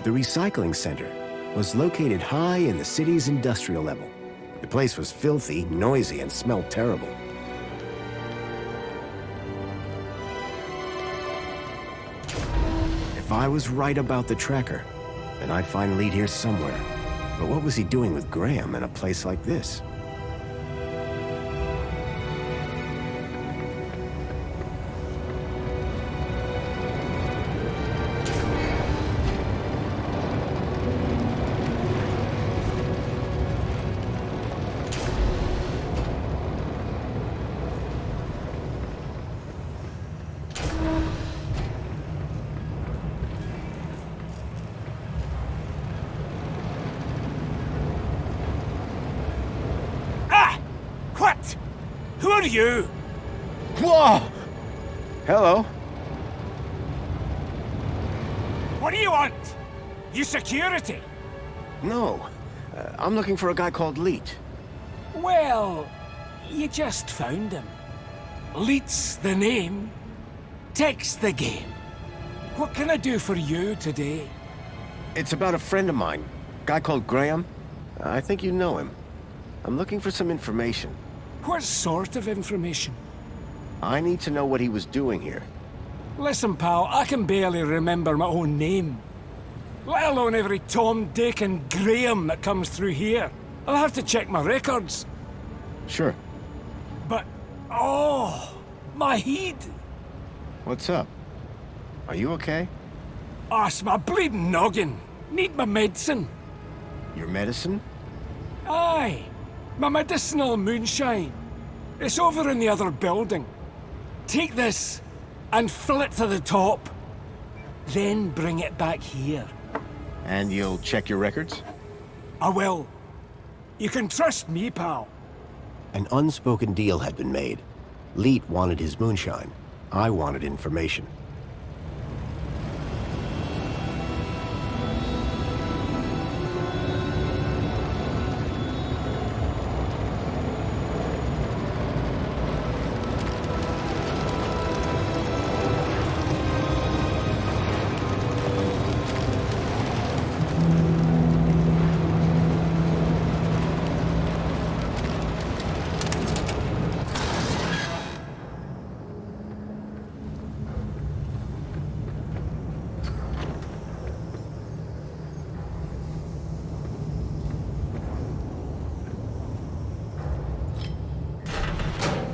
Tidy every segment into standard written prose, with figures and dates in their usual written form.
The recycling center was located high in the city's industrial level. The place was filthy, noisy, and smelled terrible. If I was right about the tracker, then I'd find Lead here somewhere. But what was he doing with Graham in a place like this? Who are you? Whoa! Hello. What do you want? You security? No. I'm looking for a guy called Leet. Well, you just found him. Leet's the name. Tech's the game. What can I do for you today? It's about a friend of mine. A guy called Graham. I think you know him. I'm looking for some information. What sort of information? I need to know what he was doing here. Listen, pal, I can barely remember my own name. Let alone every Tom, Dick, and Graham that comes through here. I'll have to check my records. Sure. But, oh, my head. What's up? Are you okay? It's my bleeding noggin. Need my medicine. Your medicine? Aye. My medicinal moonshine. It's over in the other building. Take this and fill it to the top. Then bring it back here. And you'll check your records? I will. You can trust me, pal. An unspoken deal had been made. Leet wanted his moonshine. I wanted information.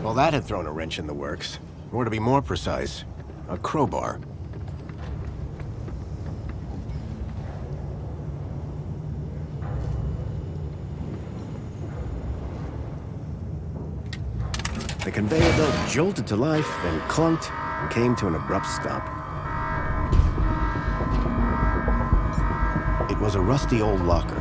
Well, that had thrown a wrench in the works. Or to be more precise, a crowbar. The conveyor belt jolted to life, then clunked, and came to an abrupt stop. It was a rusty old locker.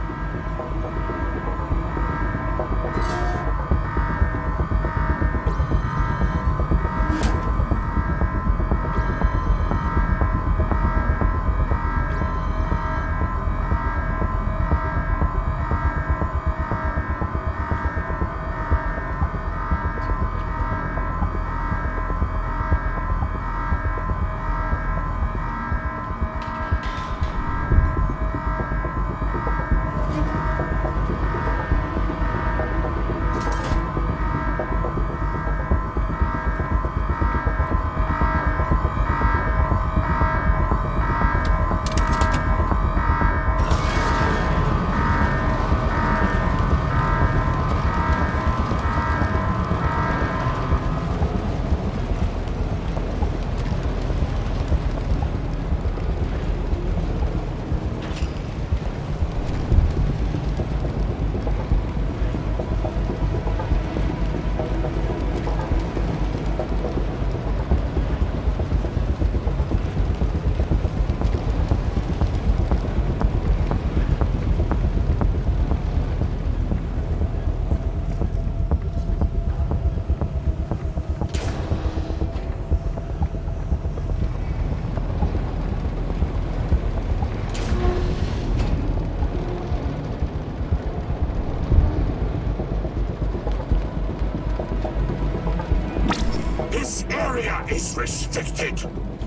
This area is restricted.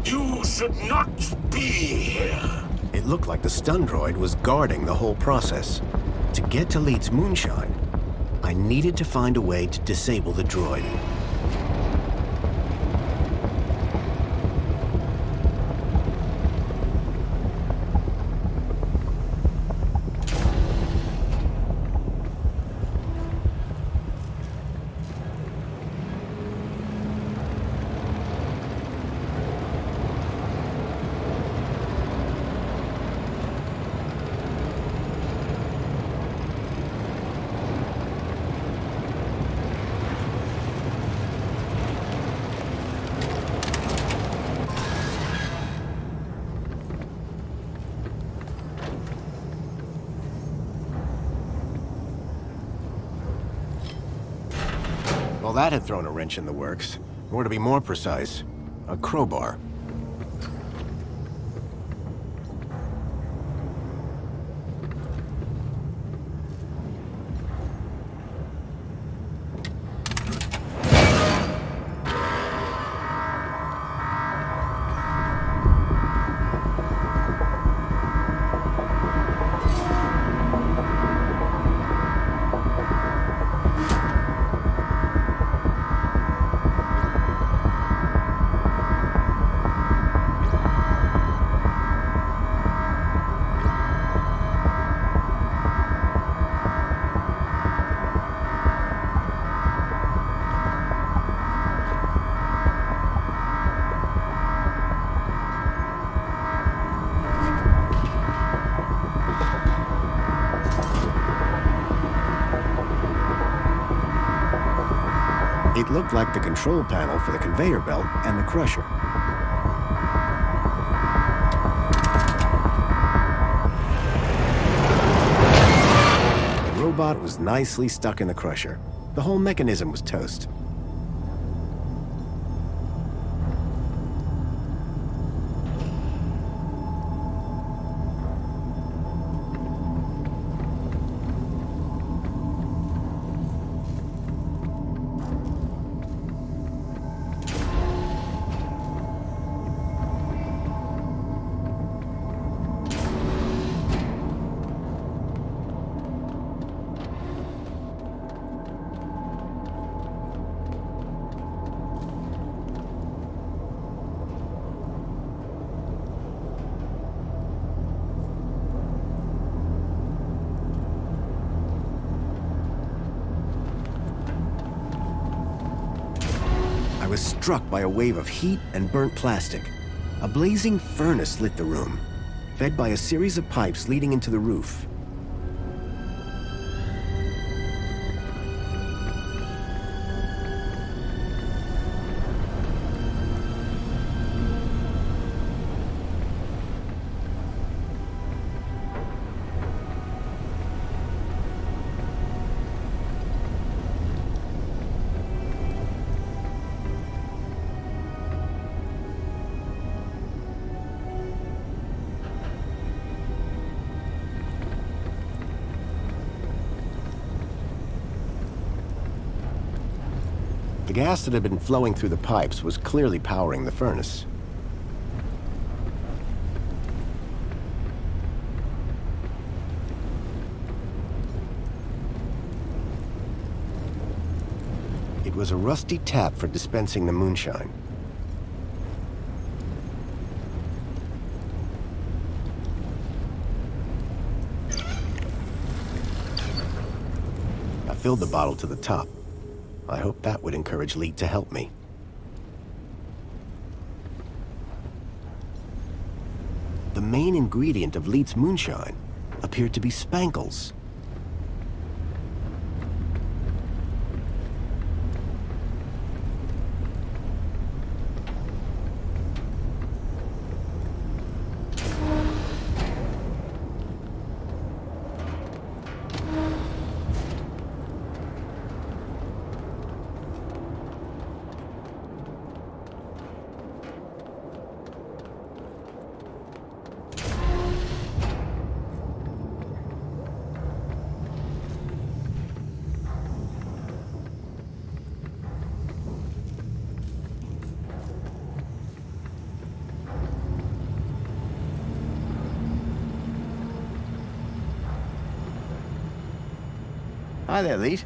You should not be here. It looked like the stun droid was guarding the whole process. To get to Leeds Moonshine, I needed to find a way to disable the droid. Well, that had thrown a wrench in the works. Or to be more precise, a crowbar. It looked like the control panel for the conveyor belt and the crusher. The robot was nicely stuck in the crusher. The whole mechanism was toast. I was struck by a wave of heat and burnt plastic. A blazing furnace lit the room, fed by a series of pipes leading into the roof. The gas that had been flowing through the pipes was clearly powering the furnace. It was a rusty tap for dispensing the moonshine. I filled the bottle to the top. I hoped that would encourage Leet to help me. The main ingredient of Leet's moonshine appeared to be spankles. Hi there, Leet.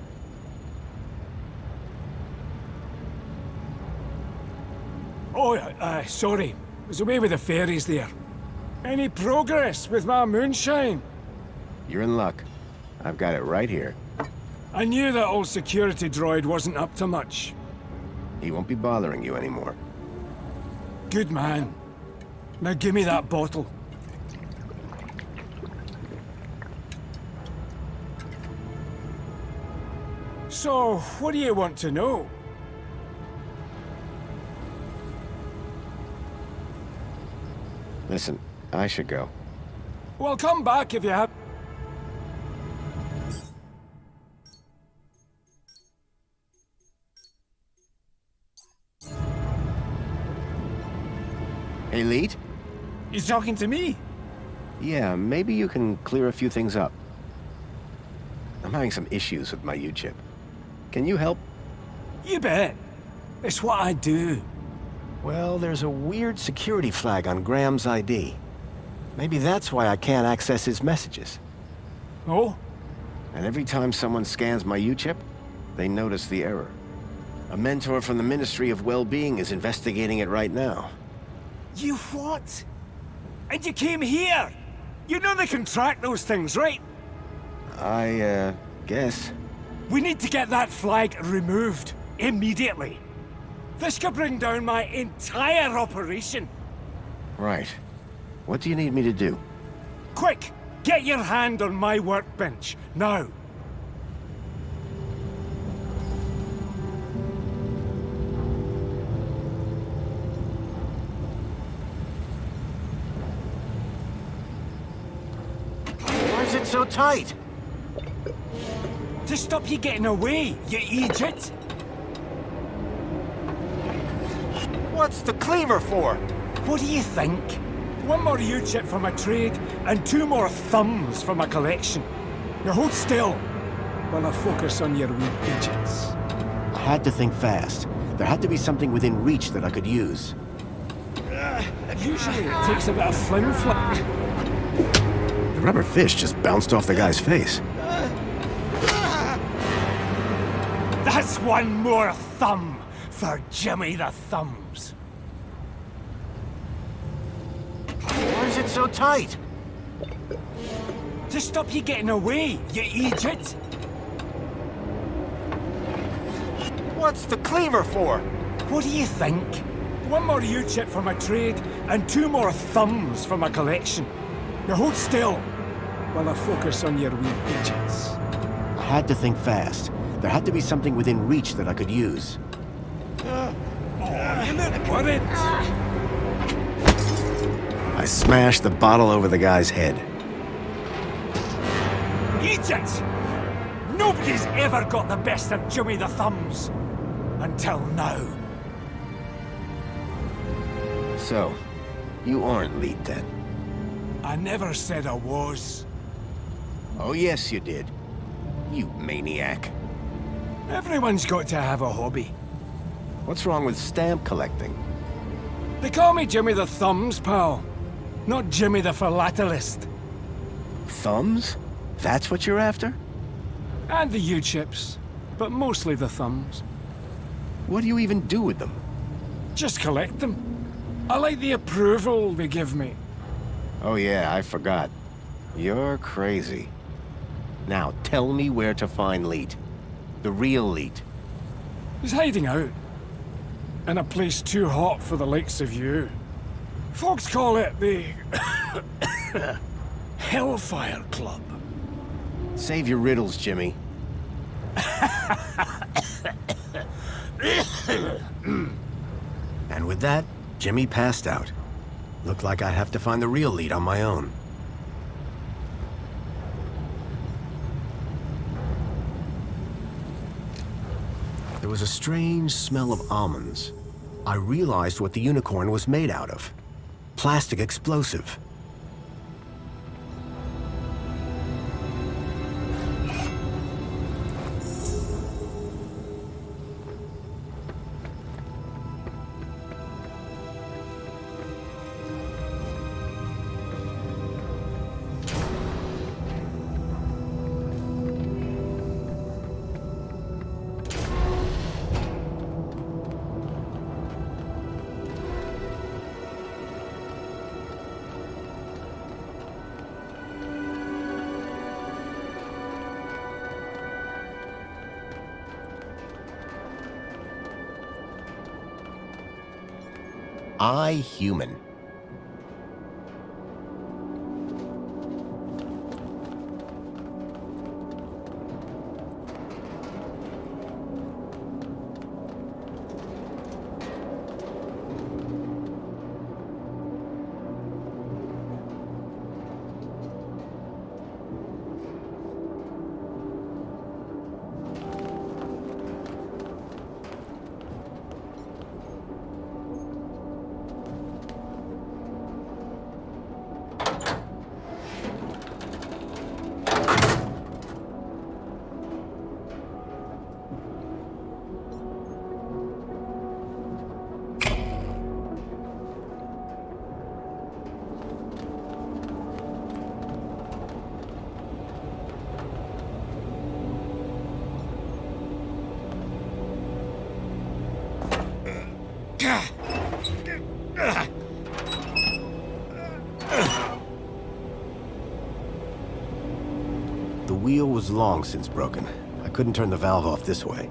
Oh, sorry. Was away with the fairies there. Any progress with my moonshine? You're in luck. I've got it right here. I knew that old security droid wasn't up to much. He won't be bothering you anymore. Good man. Now give me that bottle. So, what do you want to know? Listen, I should go. Well, come back if you have... Hey, Leet? You talking to me? Yeah, maybe you can clear a few things up. I'm having some issues with my U-chip. Can you help? You bet. It's what I do. Well, there's a weird security flag on Graham's ID. Maybe that's why I can't access his messages. Oh? And every time someone scans my U-chip, they notice the error. A mentor from the Ministry of Well-Being is investigating it right now. You what? And you came here? You know they can track those things, right? I, guess. We need to get that flag removed. Immediately. This could bring down my entire operation. Right. What do you need me to do? Quick! Get your hand on my workbench, now! Why is it so tight? To stop you getting away, you idiot! What's the cleaver for? What do you think? One more U-chip for my trade, and 2 more thumbs for my collection. Now hold still, while I focus on your wee digits. I had to think fast. There had to be something within reach that I could use. Usually it takes a bit of flim-flam. The rubber fish just bounced off the guy's face. That's 1 more thumb for Jimmy the Thumbs. Why is it so tight? To stop you getting away, you idiot! What's the cleaver for? What do you think? 1 more U-chip for my trade, and 2 more thumbs for my collection. Now hold still, while I focus on your wee digits. I had to think fast. There had to be something within reach that I could use. You look worried. I smashed the bottle over the guy's head. Idiot! Nobody's ever got the best of Jimmy the Thumbs. Until now. So, you aren't Leet then? I never said I was. Oh yes you did. You maniac. Everyone's got to have a hobby. What's wrong with stamp collecting? They call me Jimmy the Thumbs, pal. Not Jimmy the Philatelist. Thumbs? That's what you're after? And the U-chips. But mostly the thumbs. What do you even do with them? Just collect them. I like the approval they give me. Oh yeah, I forgot. You're crazy. Now, tell me where to find Leet. The real Leet. He's hiding out. In a place too hot for the likes of you. Folks call it the... Hellfire Club. Save your riddles, Jimmy. And with that, Jimmy passed out. Looked like I'd have to find the real Leet on my own. There was a strange smell of almonds. I realized what the unicorn was made out of. Plastic explosive. I human. The wheel was long since broken. I couldn't turn the valve off this way.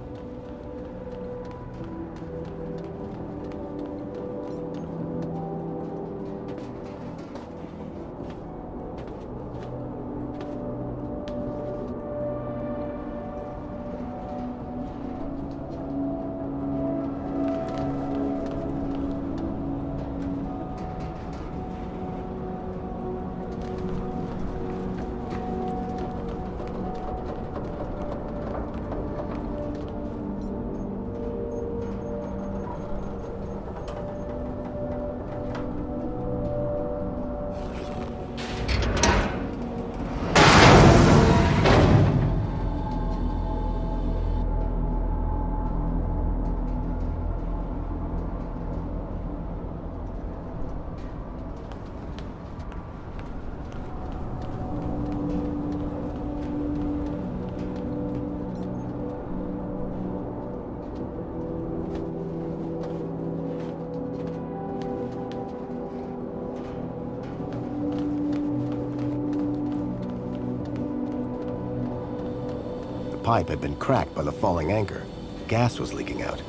The pipe had been cracked by the falling anchor. Gas was leaking out.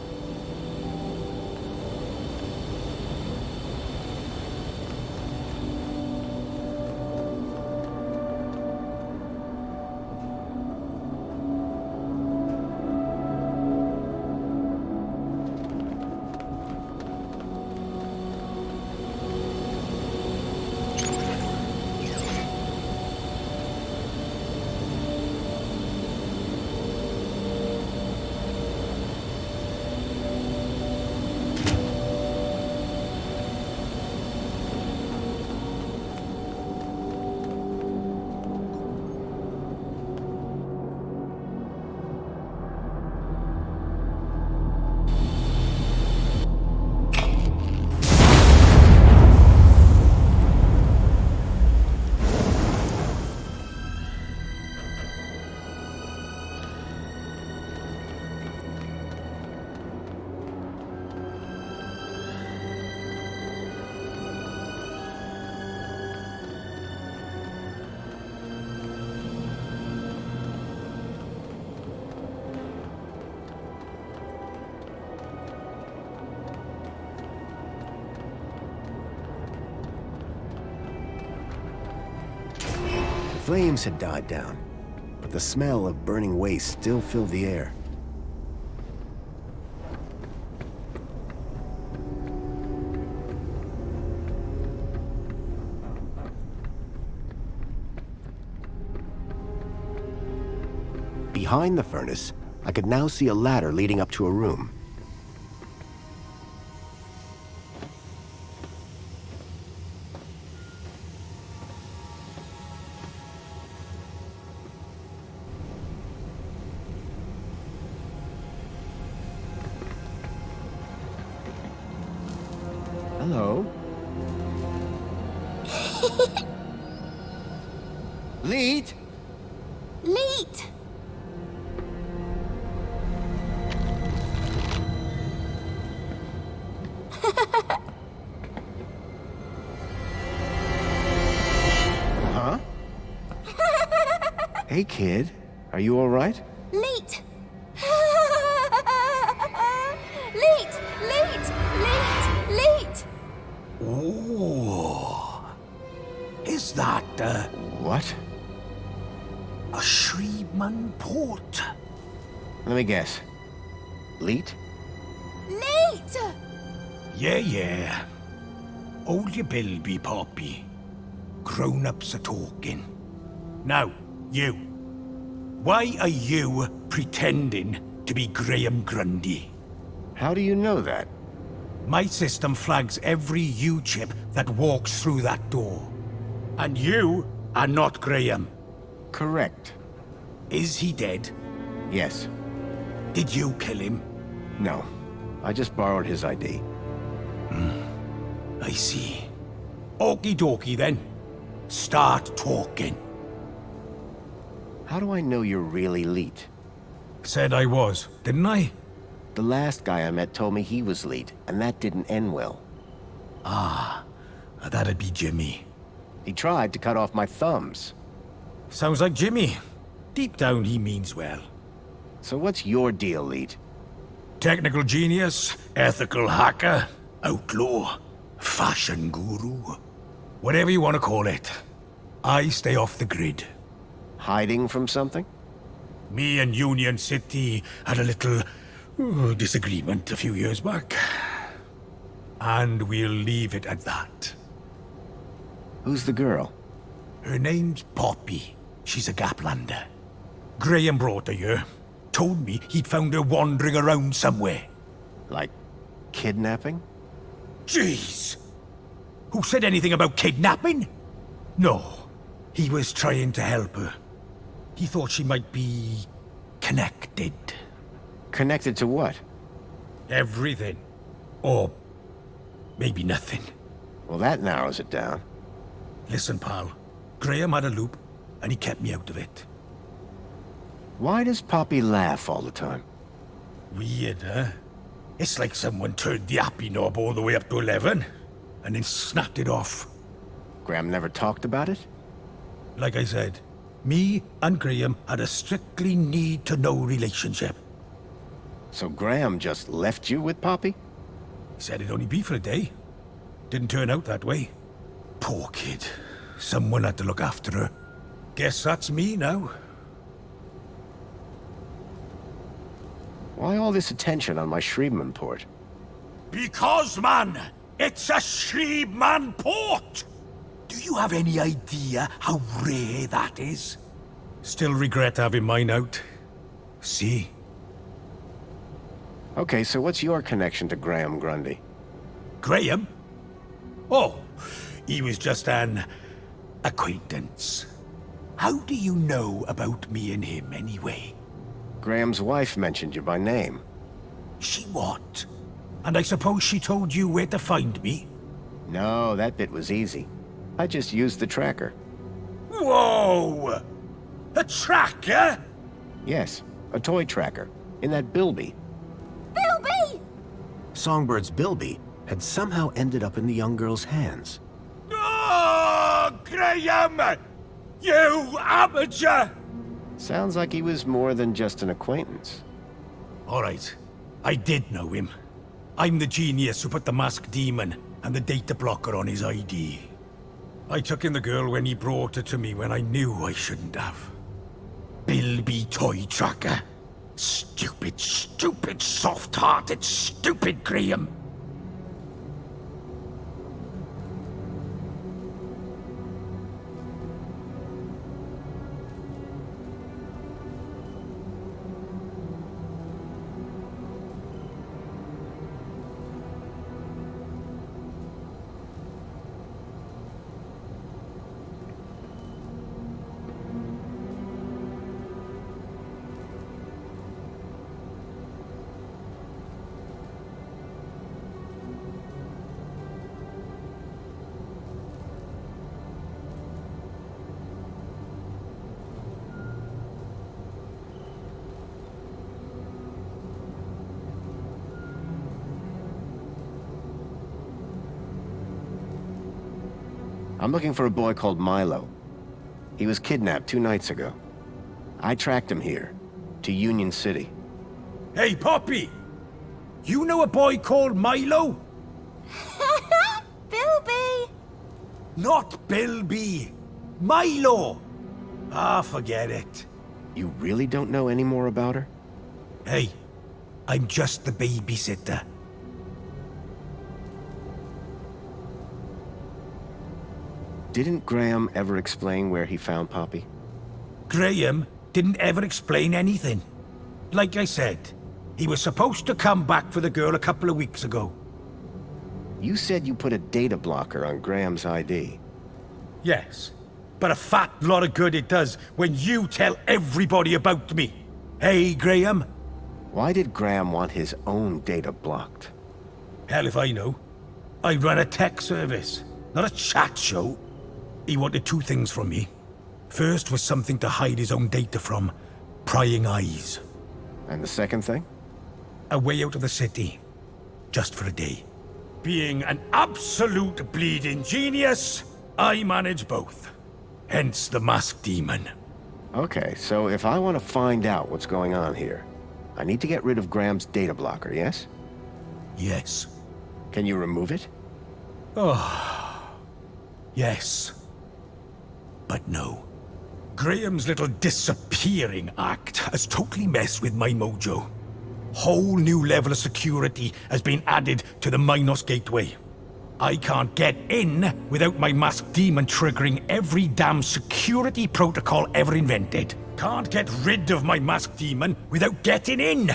The flames had died down, but the smell of burning waste still filled the air. Behind the furnace, I could now see a ladder leading up to a room. Hello. Leet! Leet! Huh? Hey, kid. Are you all right? Leet! Leet! Leet! Leet! Leet! What? a Shreebman port. Let me guess. Leet? Leet! Yeah. Hold your bilby, Poppy. Grown-ups are talking. Now, you. Why are you pretending to be Graham Grundy? How do you know that? My system flags every U-chip that walks through that door. And you are not Graham. Correct. Is he dead? Yes. Did you kill him? No. I just borrowed his ID. I see. Okie dokie then. Start talking. How do I know you're really Leet? Said I was, didn't I? The last guy I met told me he was Leet, and that didn't end well. That'd be Jimmy. He tried to cut off my thumbs. Sounds like Jimmy. Deep down, he means well. So what's your deal, Leet? Technical genius, ethical hacker, outlaw, fashion guru. Whatever you want to call it. I stay off the grid. Hiding from something? Me and Union City had a little disagreement a few years back. And we'll leave it at that. Who's the girl? Her name's Poppy. She's a Gaplander. Graham brought her here. Told me he'd found her wandering around somewhere. Like, kidnapping? Jeez! Who said anything about kidnapping? No. He was trying to help her. He thought she might be connected. Connected to what? Everything. Or maybe nothing. Well, that narrows it down. Listen, pal. Graham had a loop, and he kept me out of it. Why does Poppy laugh all the time? Weird, huh? It's like someone turned the happy knob all the way up to 11, and then snapped it off. Graham never talked about it? Like I said, me and Graham had a strictly need-to-know relationship. So Graham just left you with Poppy? He said it'd only be for a day. Didn't turn out that way. Poor kid. Someone had to look after her. Guess that's me now. Why all this attention on my Shreebman port? Because, man, it's a Shreebman port! Do you have any idea how rare that is? Still regret having mine out. See? Okay, so what's your connection to Graham Grundy? Graham? Oh, he was just an acquaintance. How do you know about me and him anyway? Graham's wife mentioned you by name. She what? And I suppose she told you where to find me? No, that bit was easy. I just used the tracker. Whoa! A tracker? Yes, a toy tracker. In that Bilby. Bilby! Songbird's Bilby had somehow ended up in the young girl's hands. Oh, Graham! You amateur! Sounds like he was more than just an acquaintance. All right, I did know him. I'm the genius who put the masked demon and the data blocker on his ID. I took in the girl when he brought her to me when I knew I shouldn't have. Bilby Toy Tracker. Stupid, soft-hearted, stupid Graham. I'm looking for a boy called Milo. He was kidnapped 2 nights ago. I tracked him here, to Union City. Hey, Poppy! You know a boy called Milo? Bilby! Not Bilby. Milo! Ah, forget it. You really don't know any more about her? Hey, I'm just the babysitter. Didn't Graham ever explain where he found Poppy? Graham didn't ever explain anything. Like I said, he was supposed to come back for the girl a couple of weeks ago. You said you put a data blocker on Graham's ID. Yes, but a fat lot of good it does when you tell everybody about me. Hey, Graham? Why did Graham want his own data blocked? Hell if I know. I run a tech service, not a chat show. He wanted two things from me. First was something to hide his own data from. Prying eyes. And the second thing? A way out of the city. Just for a day. Being an absolute bleeding genius, I manage both. Hence the masked demon. Okay, so if I want to find out what's going on here, I need to get rid of Graham's data blocker, yes? Yes. Can you remove it? Yes. But no. Graham's little disappearing act has totally messed with my mojo. Whole new level of security has been added to the Minos Gateway. I can't get in without my masked demon triggering every damn security protocol ever invented. Can't get rid of my masked demon without getting in.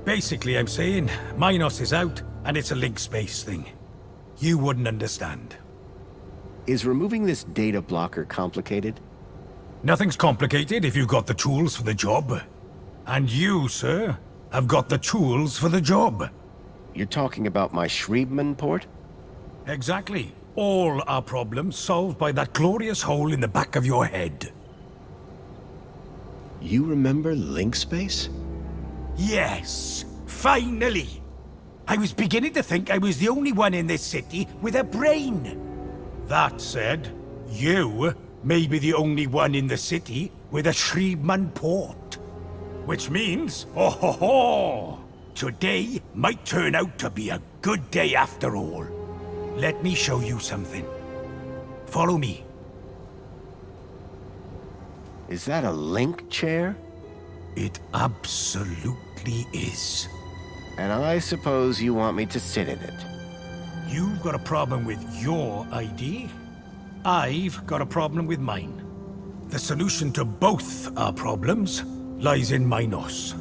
Basically, I'm saying Minos is out and it's a link space thing. You wouldn't understand. Is removing this data blocker complicated? Nothing's complicated if you've got the tools for the job. And you, sir, have got the tools for the job. You're talking about my Shriebman port? Exactly. All our problems solved by that glorious hole in the back of your head. You remember link space? Yes, finally. I was beginning to think I was the only one in this city with a brain. That said, you may be the only one in the city with a Shriebman port. Which means, oh ho ho! Today might turn out to be a good day after all. Let me show you something. Follow me. Is that a link chair? It absolutely is. And I suppose you want me to sit in it. You've got a problem with your ID. I've got a problem with mine. The solution to both our problems lies in Minos.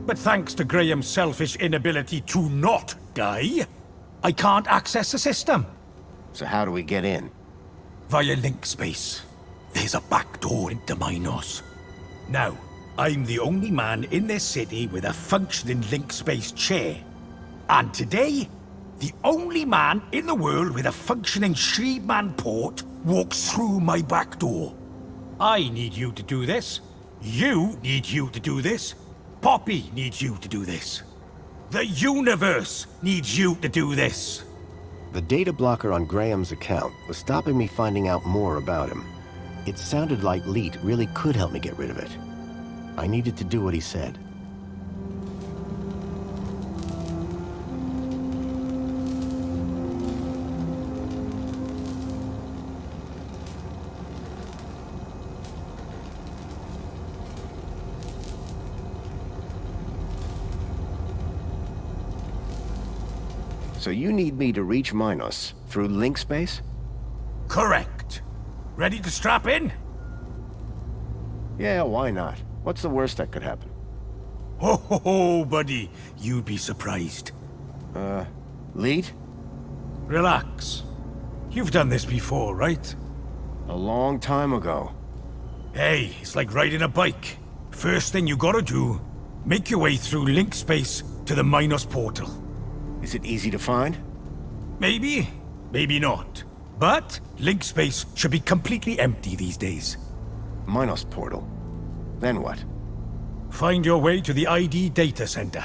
But thanks to Graham's selfish inability to not die, I can't access the system. So how do we get in? Via link space. There's a back door into Minos. Now, I'm the only man in this city with a functioning link space chair. And today, the only man in the world with a functioning Shriebman port walks through my back door. I need you to do this. You need you to do this. Poppy needs you to do this. The universe needs you to do this. The data blocker on Graham's account was stopping me finding out more about him. It sounded like Leet really could help me get rid of it. I needed to do what he said. So you need me to reach Minos through link space? Correct. Ready to strap in? Yeah, why not? What's the worst that could happen? Ho ho ho, buddy. You'd be surprised. Leet? Relax. You've done this before, right? A long time ago. Hey, it's like riding a bike. First thing you gotta do, make your way through link space to the Minos portal. Is it easy to find? Maybe, maybe not. But link space should be completely empty these days. Minos portal. Then what? Find your way to the ID data center.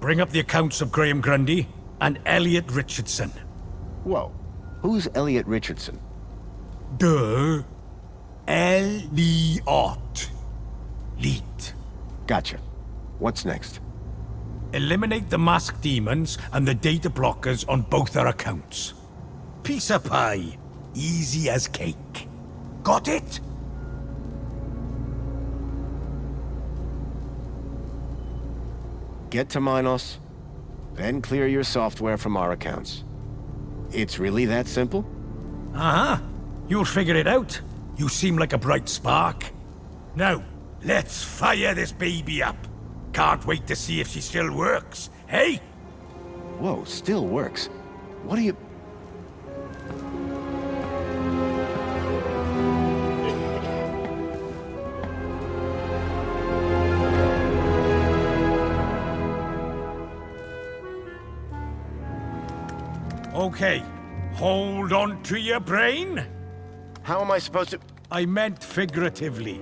Bring up the accounts of Graham Grundy and Elliot Richardson. Whoa. Who's Elliot Richardson? Duh. Elliot. Leet. Gotcha. What's next? Eliminate the masked demons and the data blockers on both our accounts. Piece of pie. Easy as cake. Got it? Get to Minos, then clear your software from our accounts. It's really that simple? Uh-huh. You'll figure it out. You seem like a bright spark. Now, let's fire this baby up. Can't wait to see if she still works, hey? Whoa, still works. What do you... Okay, hold on to your brain. How am I supposed to... I meant figuratively.